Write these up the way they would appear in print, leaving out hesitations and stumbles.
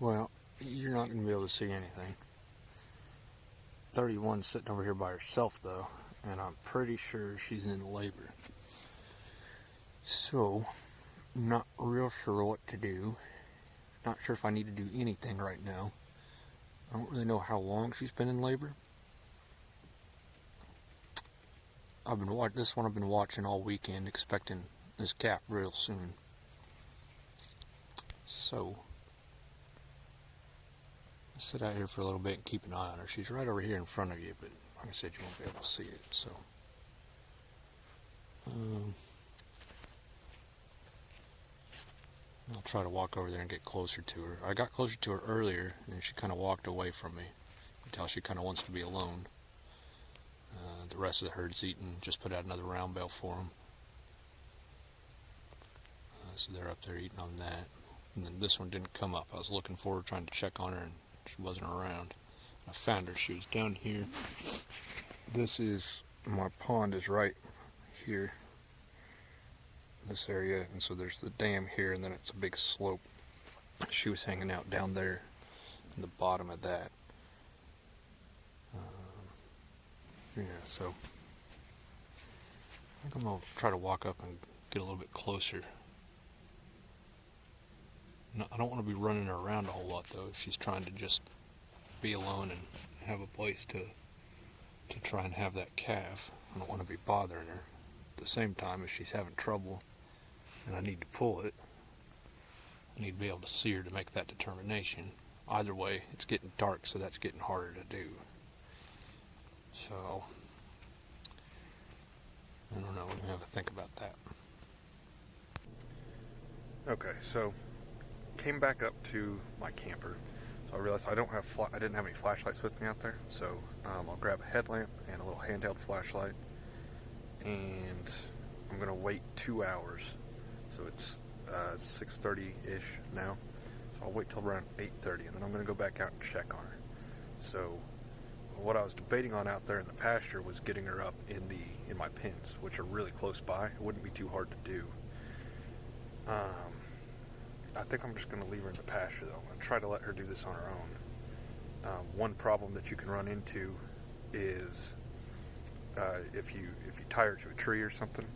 Well, you're not going to be able to see anything. 31's sitting over here by herself, though, and I'm pretty sure she's in labor. So, not real sure what to do. Not sure if I need to do anything right now. I don't really know how long she's been in labor. This one I've been watching all weekend, expecting this calf real soon. So, I'll sit out here for a little bit and keep an eye on her. She's right over here in front of you, but like I said, you won't be able to see it. So, I'll try to walk over there and get closer to her. I got closer to her earlier, and she kind of walked away from me. You can tell she kind of wants to be alone. The rest of the herd's eating. Just put out another round bale for them. So they're up there eating on that. And then this one didn't come up. I was looking for her, trying to check on her, and she wasn't around. I found her. She was down here. My pond is right here, this area, and so there's the dam here, and then it's a big slope. She was hanging out down there in the bottom of that. So I think I'm going to try to walk up and get a little bit closer. No, I don't want to be running her around a whole lot, though, if she's trying to just be alone and have a place to try and have that calf. I don't want to be bothering her. At the same time, if she's having trouble and I need to pull it, I need to be able to see her to make that determination. Either way, it's getting dark, so that's getting harder to do. So, I don't know, we're going to have to think about that. Okay, so came back up to my camper. So I realized I didn't have any flashlights with me out there. So I'll grab a headlamp and a little handheld flashlight, and I'm gonna wait 2 hours. So it's 6:30-ish now. So I'll wait till around 8:30, and then I'm gonna go back out and check on her. So what I was debating on out there in the pasture was getting her up in my pens, which are really close by. It wouldn't be too hard to do. I think I'm just going to leave her in the pasture, though. I'm going to try to let her do this on her own. One problem that you can run into is if you tie her to a tree or something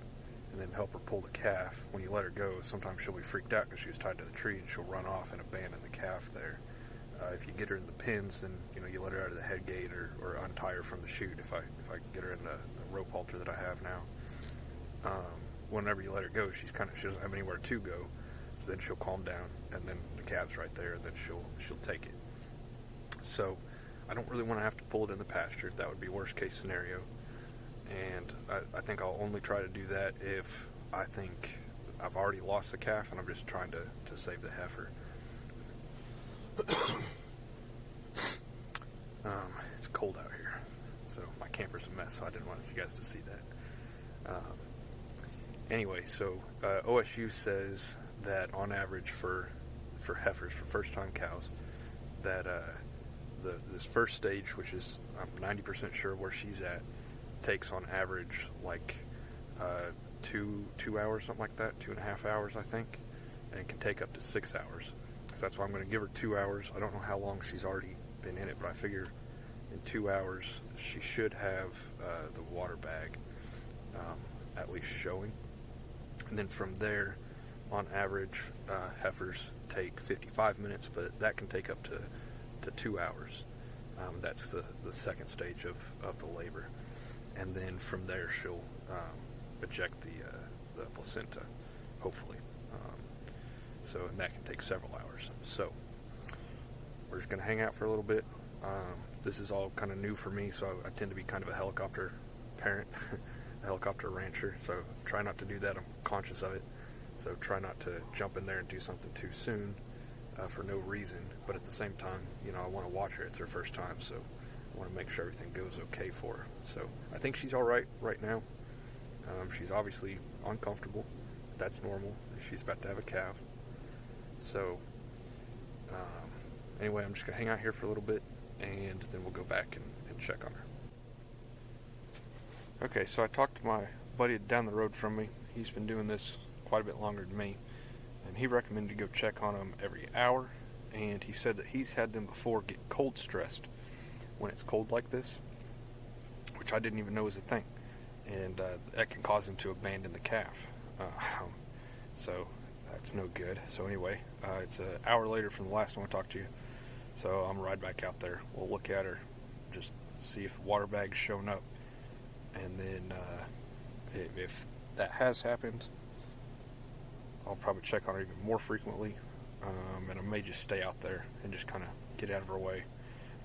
and then help her pull the calf, when you let her go, sometimes she'll be freaked out because she was tied to the tree, and she'll run off and abandon the calf there. If you get her in the pins, then you let her out of the head gate or untie her from the chute. If I get her in the rope halter that I have now, whenever you let her go, she doesn't have anywhere to go. So then she'll calm down, and then the calf's right there, and then she'll take it. So I don't really want to have to pull it in the pasture. That would be worst case scenario. And I think I'll only try to do that if I think I've already lost the calf and I'm just trying to save the heifer. It's cold out here, so my camper's a mess, so I didn't want you guys to see that. Anyway, so OSU says that on average for heifers, for first-time cows, that this first stage, which is I'm 90% sure where she's at, takes on average like 2 hours, something like that, 2.5 hours, I think, and it can take up to 6 hours. So that's why I'm going to give her 2 hours. I don't know how long she's already been in it, but I figure in 2 hours she should have the water bag at least showing. And then from there, on average, heifers take 55 minutes, but that can take up to 2 hours. That's the second stage of the labor. And then from there, she'll eject the placenta, hopefully. And that can take several hours. So we're just going to hang out for a little bit. This is all kind of new for me, so I tend to be kind of a helicopter parent, a helicopter rancher. So try not to do that. I'm conscious of it. So try not to jump in there and do something too soon for no reason. But at the same time, I want to watch her. It's her first time, so I want to make sure everything goes okay for her. So I think she's all right now. She's obviously uncomfortable. That's normal. She's about to have a calf. So anyway, I'm just going to hang out here for a little bit, and then we'll go back and check on her. Okay, so I talked to my buddy down the road from me. He's been doing this quite a bit longer than me, and he recommended to go check on them every hour and he said that he's had them before get cold stressed when it's cold like this, which I didn't even know was a thing, and that can cause him to abandon the calf. So that's no good. So anyway, it's an hour later from the last time I talked to you, so I'm gonna ride back out there. We'll look at her, just see if the water bag's shown up, and then if that has happened, I'll probably check on her even more frequently, and I may just stay out there and just kind of get out of her way,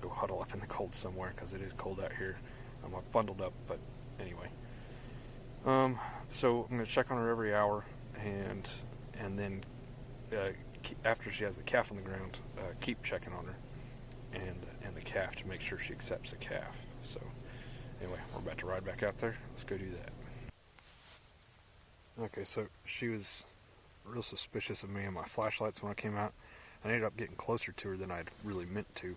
go huddle up in the cold somewhere, because it is cold out here. I'm bundled up, but anyway. So I'm going to check on her every hour, and then after she has the calf on the ground, keep checking on her and the calf to make sure she accepts the calf. So anyway, we're about to ride back out there. Let's go do that. Okay, so she was real suspicious of me and my flashlights when I came out. I ended up getting closer to her than I'd really meant to.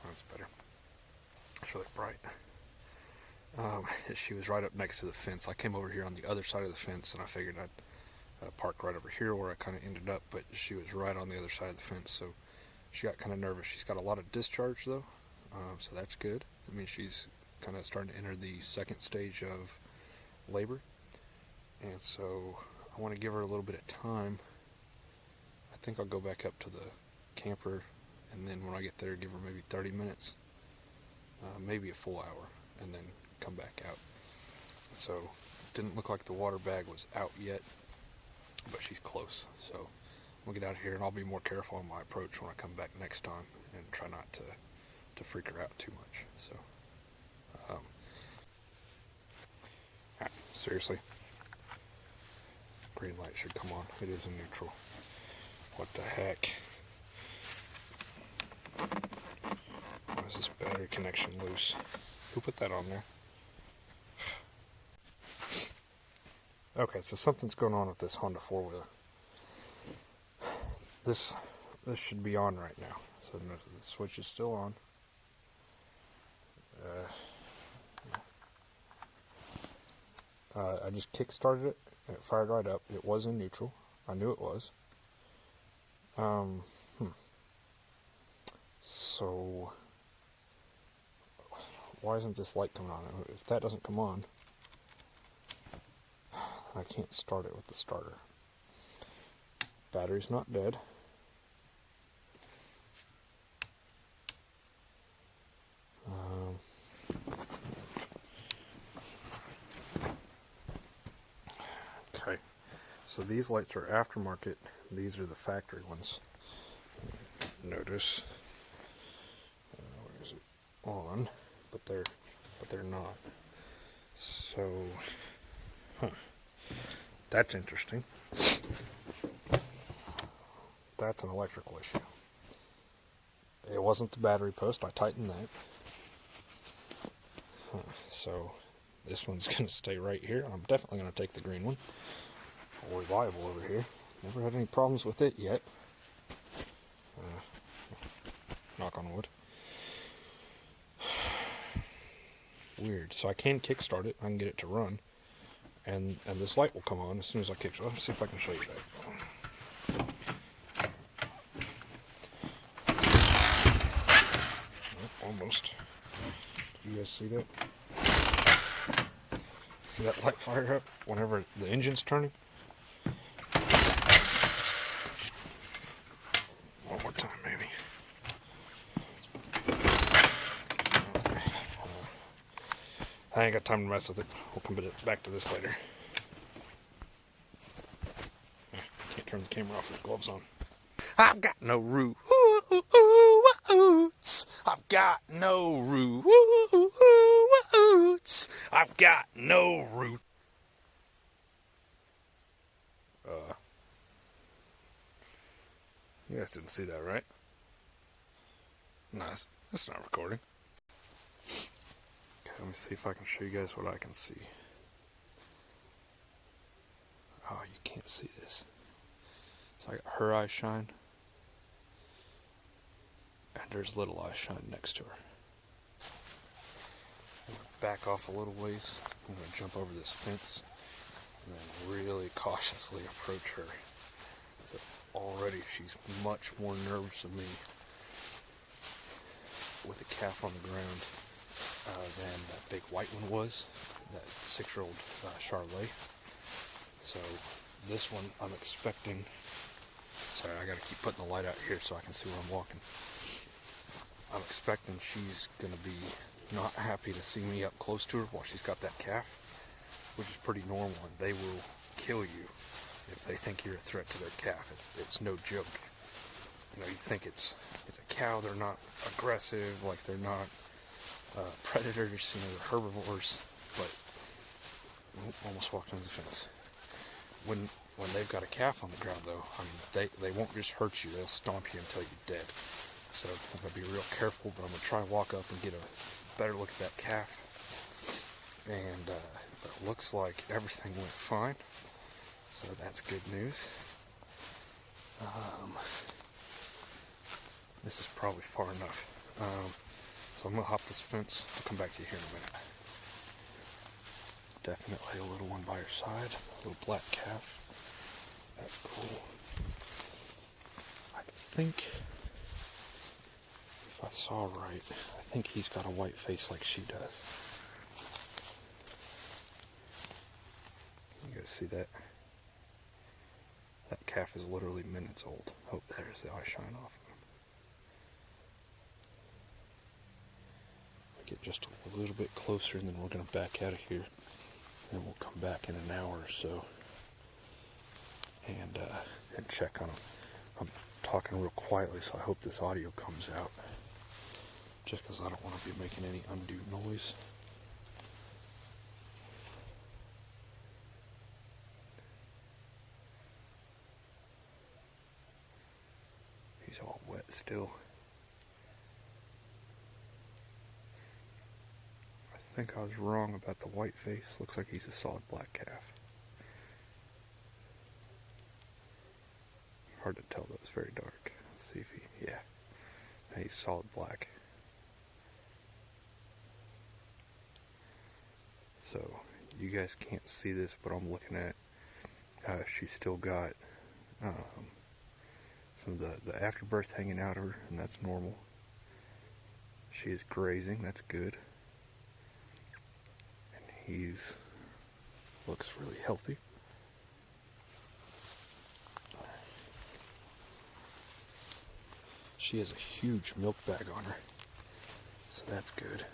That's better. It's really bright. She was right up next to the fence. I came over here on the other side of the fence, and I figured I'd park right over here where I kind of ended up, but she was right on the other side of the fence, so she got kind of nervous. She's got a lot of discharge, though, so that's good. I mean, she's kind of starting to enter the second stage of labor, and so I want to give her a little bit of time. I think I'll go back up to the camper, and then when I get there, give her maybe 30 minutes, maybe a full hour, and then come back out. So it didn't look like the water bag was out yet, but she's close. So we'll get out of here, and I'll be more careful on my approach when I come back next time, and try not to freak her out too much. So seriously, green light should come on. It is in neutral. What the heck? Why is this battery connection loose? Who put that on there? Okay, so something's going on with this Honda 4-wheeler. This should be on right now. So the switch is still on. I just kick-started it, and it fired right up. It was in neutral. I knew it was. So why isn't this light coming on? If that doesn't come on, I can't start it with the starter. Battery's not dead. Okay, so these lights are aftermarket. These are the factory ones. Notice, where is it? On, but they're not. So, that's interesting. That's an electrical issue. It wasn't the battery post. I tightened that. So this one's going to stay right here. I'm definitely going to take the green one. Reliable over here. Never had any problems with it yet. Knock on wood. Weird. So I can kickstart it. I can get it to run. And this light will come on as soon as I kickstart. Let's see if I can show you that. Oh, almost. Do you guys see that? See that light fire up whenever the engine's turning? One more time, maybe. I ain't got time to mess with it. We'll come back to this later. Can't turn the camera off with gloves on. I've got no roots. I've got no roots. I've got no roots. You guys didn't see that, right? Nice. That's not recording. Okay, let me see if I can show you guys what I can see. Oh, you can't see this. So I got her eye shine. And there's little eye shine next to her. I'm going to back off a little ways. I'm going to jump over this fence and then really cautiously approach her. So already she's much more nervous of me with a calf on the ground than that big white one was, that 6-year-old Charolais. So this one I'm expecting, sorry, I gotta keep putting the light out here so I can see where I'm walking. I'm expecting she's gonna be not happy to see me up close to her while she's got that calf, which is pretty normal, and they will kill you if they think you're a threat to their calf. It's no joke. You know, you think it's a cow, they're not aggressive, like they're not predators, you know, they're herbivores, but almost walked into the fence. When they've got a calf on the ground, though, I mean, they won't just hurt you, they'll stomp you until you're dead. So I'm going to be real careful, but I'm going to try and walk up and get a better look at that calf. And it looks like everything went fine, so that's good news. This is probably far enough. So I'm going to hop this fence. I'll come back to you here in a minute. Definitely a little one by her side. A little black calf. That's cool. I think, if I saw right, I think he's got a white face like she does. You guys see that? That calf is literally minutes old. Oh, there's the eye shine off. Get just a little bit closer, and then we're going to back out of here, and we'll come back in an hour or so and check on them. I'm talking real quietly, so I hope this audio comes out, just because I don't want to be making any undue noise. He's all wet still. I think I was wrong about the white face. Looks like he's a solid black calf. Hard to tell though, it's very dark. Let's see if he, yeah. He's solid black. So, you guys can't see this, but I'm looking at, she's still got some of the afterbirth hanging out of her, and that's normal. She is grazing, that's good. He's looks really healthy. She has a huge milk bag on her, so that's good.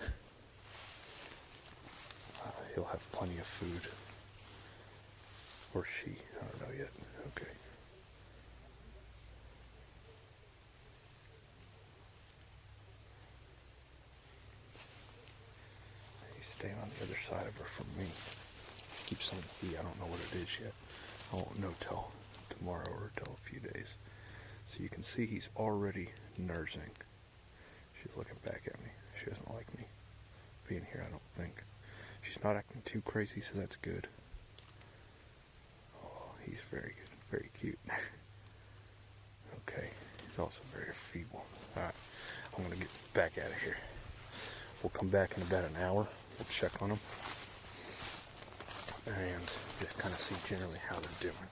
He'll have plenty of food. Or she, I don't know yet. Okay. Staying on the other side of her from me. She keeps saying he, I don't know what it is yet. I won't know till tomorrow or till a few days. So you can see he's already nursing. She's looking back at me. She doesn't like me being here, I don't think. She's not acting too crazy, so that's good. Oh, he's very good, very cute. Okay, he's also very feeble. Alright, I'm going to get back out of here. We'll come back in about an hour. We'll check on them and just kind of see generally how they're doing.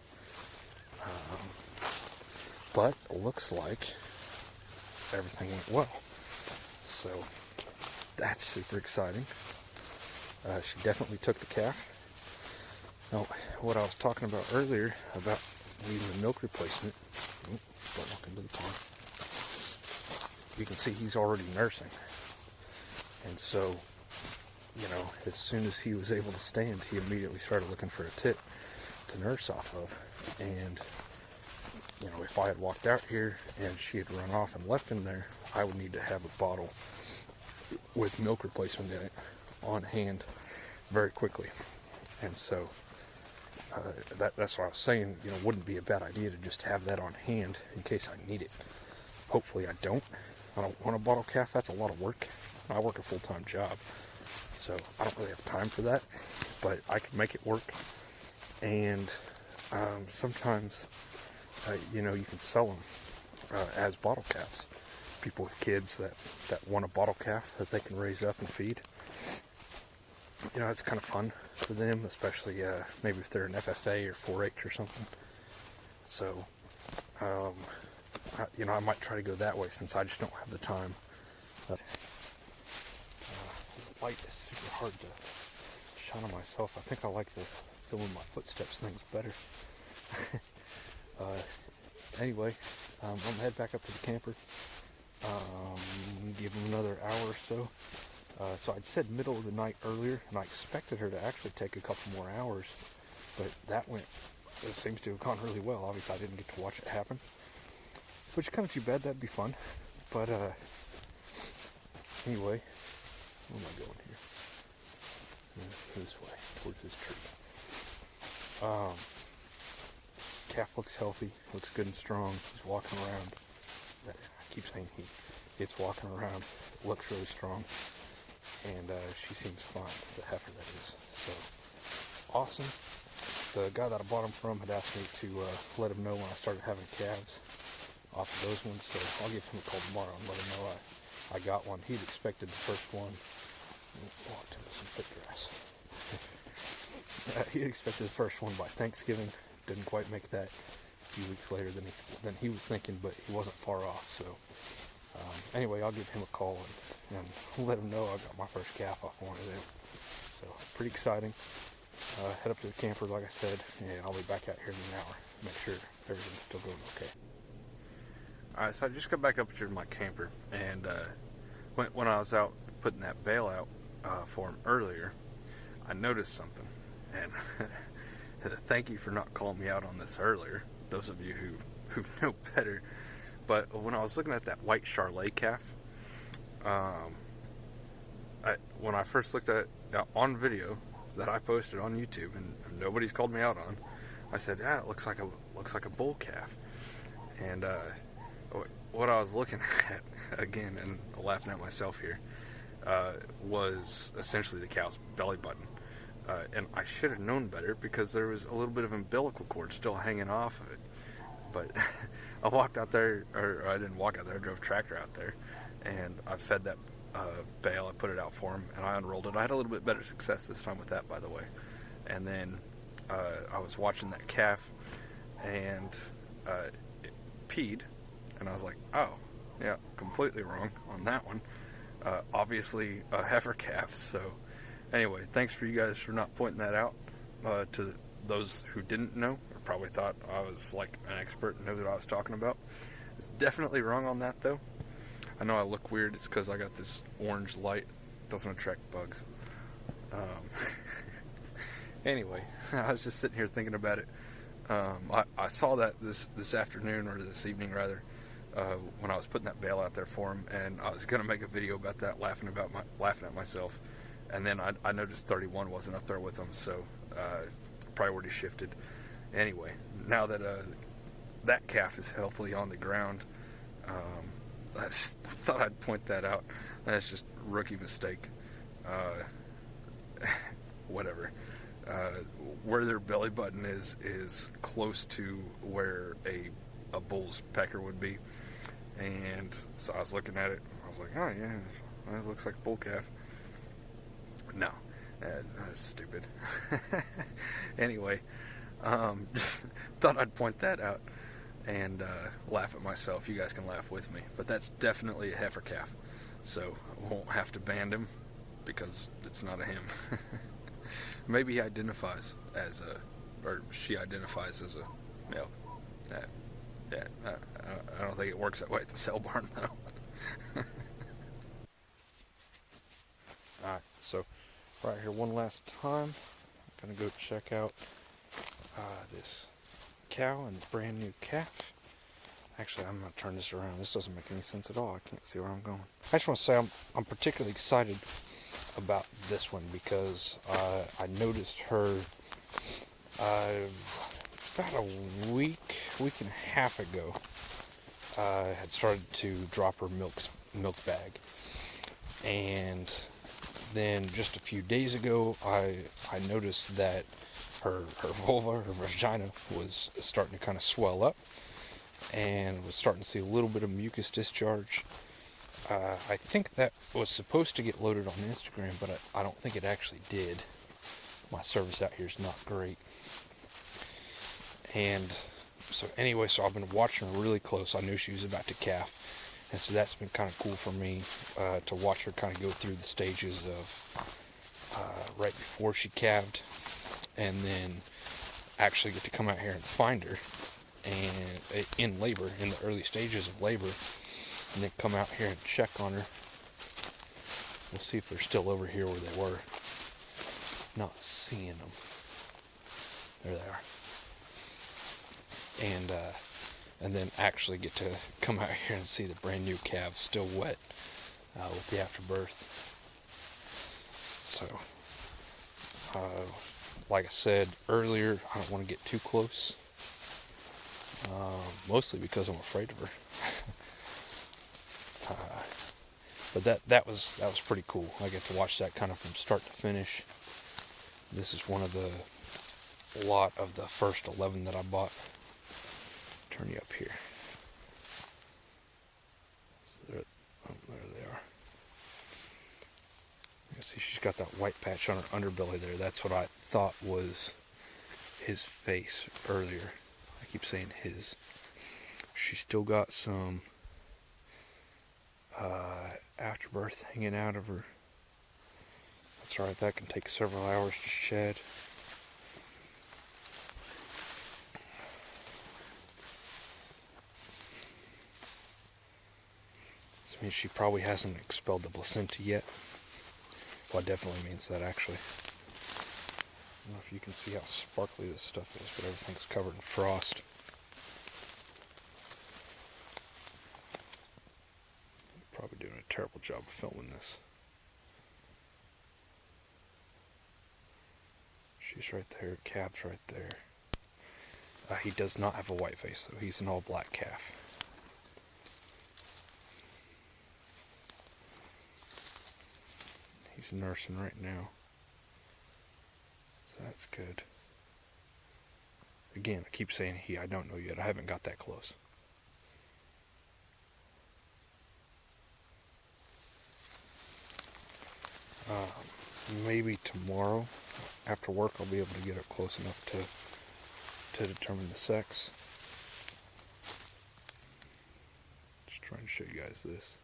But it looks like everything went well. So that's super exciting. She definitely took the calf. Now, what I was talking about earlier about needing a milk replacement, don't walk into the pond. You can see he's already nursing. And so, you know, as soon as he was able to stand, he immediately started looking for a tit to nurse off of. And, you know, if I had walked out here and she had run off and left him there, I would need to have a bottle with milk replacement in it on hand very quickly. And so, that's what I was saying, you know, wouldn't be a bad idea to just have that on hand in case I need it. Hopefully I don't. I don't want a bottle calf, that's a lot of work. I work a full-time job, so I don't really have time for that, but I can make it work. And sometimes, you know, you can sell them as bottle calves. People with kids that want a bottle calf that they can raise up and feed. You know, it's kind of fun for them, especially maybe if they're an FFA or 4-H or something. So I might try to go that way since I just don't have the time. This light is super hard to shine on myself. I think I like the filming my footsteps things better. Anyway, I'm gonna head back up to the camper. Give them another hour or so. So I'd said middle of the night earlier, and I expected her to actually take a couple more hours, but it seems to have gone really well. Obviously, I didn't get to watch it happen, which is kind of too bad. That'd be fun. But anyway, where am I going here? This way, towards this tree. Calf looks healthy, looks good and strong. He's walking around. I keep saying it's walking around. It looks really strong. And she seems fine, the heifer that is. So, awesome. The guy that I bought them from had asked me to let him know when I started having calves off of those ones. So I'll give him a call tomorrow and let him know I got one. He'd expected the first one. Walked into some thick grass. He expected the first one by Thanksgiving. Didn't quite make that. A few weeks later than he was thinking, but he wasn't far off. So anyway, I'll give him a call and let him know I got my first calf off one of them. So pretty exciting. Head up to the camper, like I said, and I'll be back out here in an hour. Make sure everything's still going okay. Alright, so I just got back up here to my camper, and when I was out putting that bale out for him earlier, I noticed something. And thank you for not calling me out on this earlier, those of you who know better. But when I was looking at that white Charolais calf, when I first looked at it on video that I posted on YouTube, and nobody's called me out on, I said, "Yeah, it looks like a bull calf." And what I was looking at again, and laughing at myself here, was essentially the cow's belly button. And I should have known better because there was a little bit of umbilical cord still hanging off of it. But I walked out there, or I didn't walk out there, I drove a tractor out there, and I fed that bale. I put it out for him, and I unrolled it. I had a little bit better success this time with that, by the way. And then I was watching that calf, and it peed, and I was like, oh, yeah, completely wrong on that one. Obviously a heifer calf. So anyway, thanks for you guys for not pointing that out to those who didn't know, or probably thought I was like an expert and knew what I was talking about. It's definitely wrong on that, though. I know I look weird. It's because I got this orange light. It doesn't attract bugs. Anyway, I was just sitting here thinking about it. I saw that this afternoon, or this evening rather, when I was putting that bale out there for him, and I was going to make a video about that, laughing at myself. And then I noticed 31 wasn't up there with them, so priority shifted. Anyway, now that that calf is healthily on the ground, I just thought I'd point that out. That's just a rookie mistake. Whatever. Where their belly button is close to where a bull's pecker would be. And so I was looking at it. I was like, oh yeah, it looks like a bull calf. No, that's stupid. Anyway, just thought I'd point that out and laugh at myself. You guys can laugh with me, but that's definitely a heifer calf. So I won't have to ban him because it's not a him. Maybe he identifies as or she identifies as a male. Yeah, I don't think it works that way at the sale barn though. Alright, so right here one last time, I'm gonna go check out this cow and the brand new calf. Actually, I'm gonna turn this around. This doesn't make any sense at all. I can't see where I'm going. I just want to say I'm particularly excited about this one because I noticed her about a week and a half ago. Had started to drop her milk bag, and then just a few days ago I noticed that her vulva, her vagina, was starting to kind of swell up and was starting to see a little bit of mucus discharge. I think that was supposed to get loaded on Instagram, but I don't think it actually did. My service out here is not great. And So anyway, so I've been watching her really close. I knew she was about to calf, and so that's been kind of cool for me to watch her kind of go through the stages of right before she calved, and then actually get to come out here and find her, and in labor, in the early stages of labor, and then come out here and check on her. We'll see if they're still over here where they were. Not seeing them. There they are. And then actually get to come out here and see the brand new calves still wet with the afterbirth. So, like I said earlier, I don't want to get too close. Mostly because I'm afraid of her. But that was pretty cool. I get to watch that kind of from start to finish. This is one of the lot of the first 11 that I bought. Turn you up here. So there they are. You can see she's got that white patch on her underbelly there. That's what I thought was his face earlier. I keep saying his. She's still got some afterbirth hanging out of her. That's right, that can take several hours to shed. This means she probably hasn't expelled the placenta yet. Well, it definitely means that, actually. I don't know if you can see how sparkly this stuff is, but everything's covered in frost. Probably doing a terrible job of filming this. She's right there, calf's right there. He does not have a white face, though. He's an all black calf. He's nursing right now. So that's good. Again, I keep saying he, I don't know yet. I haven't got that close. Maybe tomorrow after work I'll be able to get up close enough to determine the sex. Just trying to show you guys this.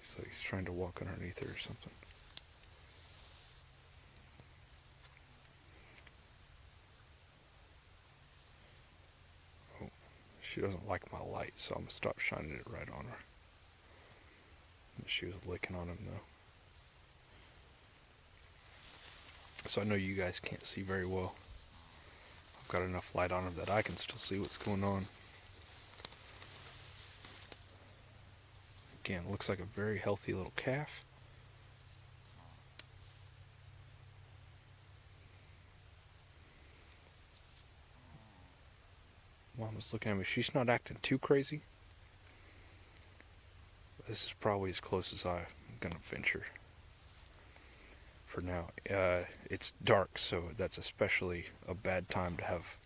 It's like he's trying to walk underneath her or something. She doesn't like my light, so I'm going to stop shining it right on her. She was licking on him, though. So I know you guys can't see very well. I've got enough light on her that I can still see what's going on. Again, looks like a very healthy little calf. Mama's looking at me. She's not acting too crazy. This is probably as close as I'm going to venture for now. It's dark, so that's especially a bad time to have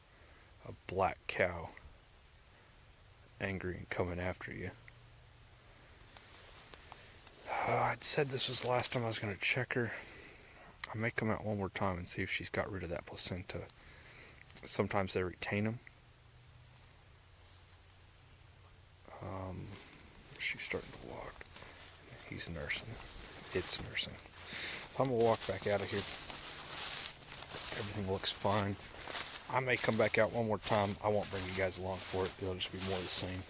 a black cow angry and coming after you. I'd said this was the last time I was going to check her. I may come out one more time and see if she's got rid of that placenta. Sometimes they retain them. She's starting to walk. He's nursing. It's nursing. I'm going to walk back out of here. Everything looks fine. I may come back out one more time. I won't bring you guys along for it. It'll just be more of the same.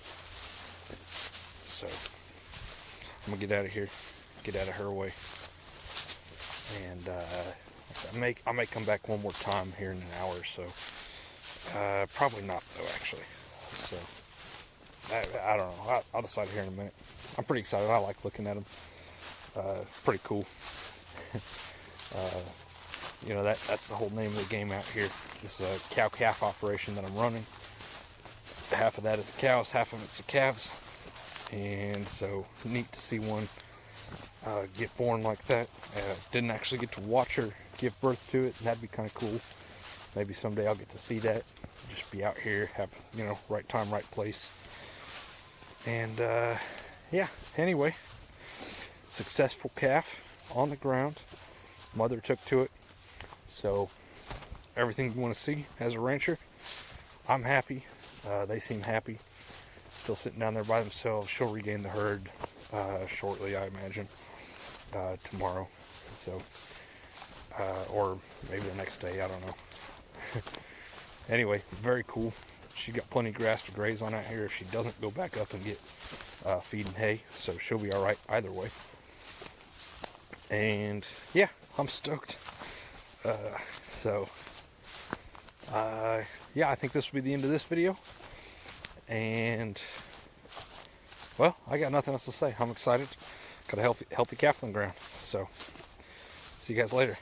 So, I'm going to get out of here. Get out of her way. And I may come back one more time here in an hour or so. Probably not, though, actually. So, I don't know. I'll decide here in a minute. I'm pretty excited. I like looking at them. Pretty cool. You know, that's the whole name of the game out here. This is a cow-calf operation that I'm running. Half of that is the cows, half of it's the calves. And so, neat to see one get born like that. Didn't actually get to watch her give birth to it, and that'd be kind of cool. Maybe someday I'll get to see that. Just be out here, have, you know, right time, right place. And yeah, anyway, successful calf on the ground. Mother took to it. So everything you want to see as a rancher. I'm happy. They seem happy. Still sitting down there by themselves. She'll regain the herd shortly, I imagine, tomorrow. So, or maybe the next day. I don't know. Anyway, very cool. She's got plenty of grass to graze on out here if she doesn't go back up and get feed and hay. So she'll be all right either way. And yeah, I'm stoked. Yeah, I think this will be the end of this video. And well, I got nothing else to say. I'm excited. Got a healthy calf on the ground. So see you guys later.